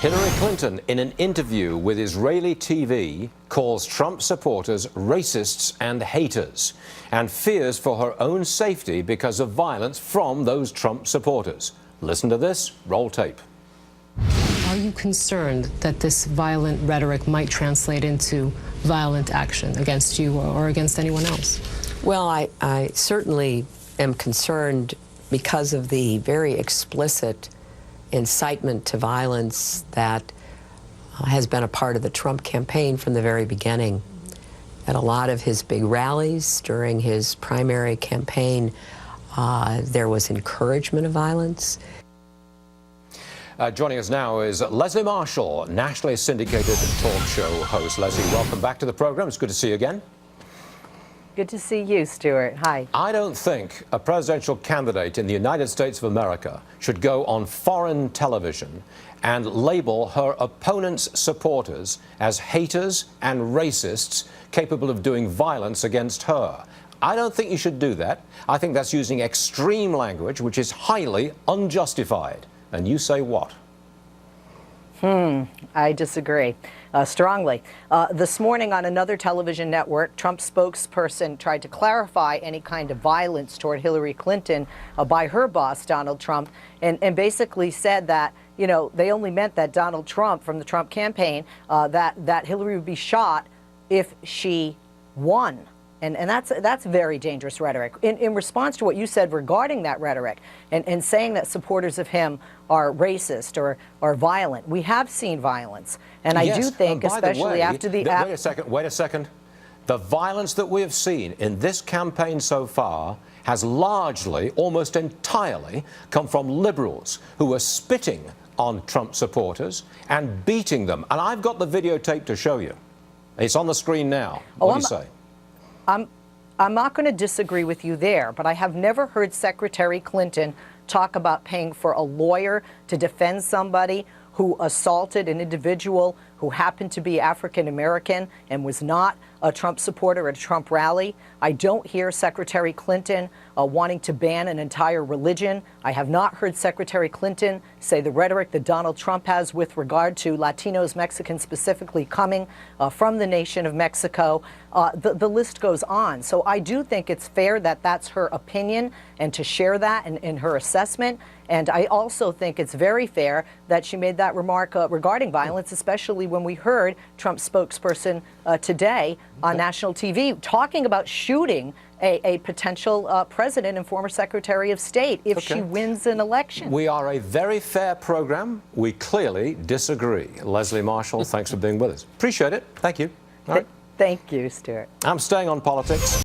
Hillary Clinton, in an interview with Israeli TV, calls Trump supporters racists and haters and fears for her own safety because of violence from those Trump supporters. Listen to this, roll tape. Are you concerned that this violent rhetoric might translate into violent action against you or against anyone else? Well, I certainly am concerned because of the very explicit incitement to violence that has been a part of the Trump campaign from the very beginning. At a lot of his big rallies during his primary campaign, there was encouragement of violence. Joining us now is Leslie Marshall, nationally syndicated talk show host. Leslie, welcome back to the program. It's good to see you again. Good to see you, Stuart. Hi. I don't think a presidential candidate in the United States of America should go on foreign television and label her opponent's supporters as haters and racists capable of doing violence against her. I don't think you should do that. I think that's using extreme language, which is highly unjustified. And you say what? I disagree strongly. This morning on another television network, Trump's spokesperson tried to clarify any kind of violence toward Hillary Clinton by her boss, Donald Trump, and basically said that, you know, they only meant that Donald Trump, from the Trump campaign, that Hillary would be shot if she won. And that's very dangerous rhetoric. In response to what you said regarding that rhetoric and saying that supporters of him are racist or violent, we have seen violence. And I do think, especially after the... Wait a second. The violence that we have seen in this campaign so far has largely, almost entirely, come from liberals who are spitting on Trump supporters and beating them. And I've got the videotape to show you. It's on the screen now. What do you say? I'm not going to disagree with you there, but I have never heard Secretary Clinton talk about paying for a lawyer to defend somebody who assaulted an individual who happened to be African American and was not a Trump supporter at a Trump rally. I don't hear Secretary Clinton wanting to ban an entire religion. I have not heard Secretary Clinton say the rhetoric that Donald Trump has with regard to Latinos, Mexicans specifically, coming from the nation of Mexico. The list goes on. So I do think it's fair that that's her opinion and to share that in her assessment. And I also think it's very fair that she made that remark regarding violence, especially when we heard Trump's spokesperson today on national TV talking about shooting a potential president and former Secretary of State if she wins an election. We are a very fair program. We clearly disagree. Leslie Marshall, thanks for being with us. Appreciate it. Thank you. All right. Thank you, Stuart. I'm staying on politics.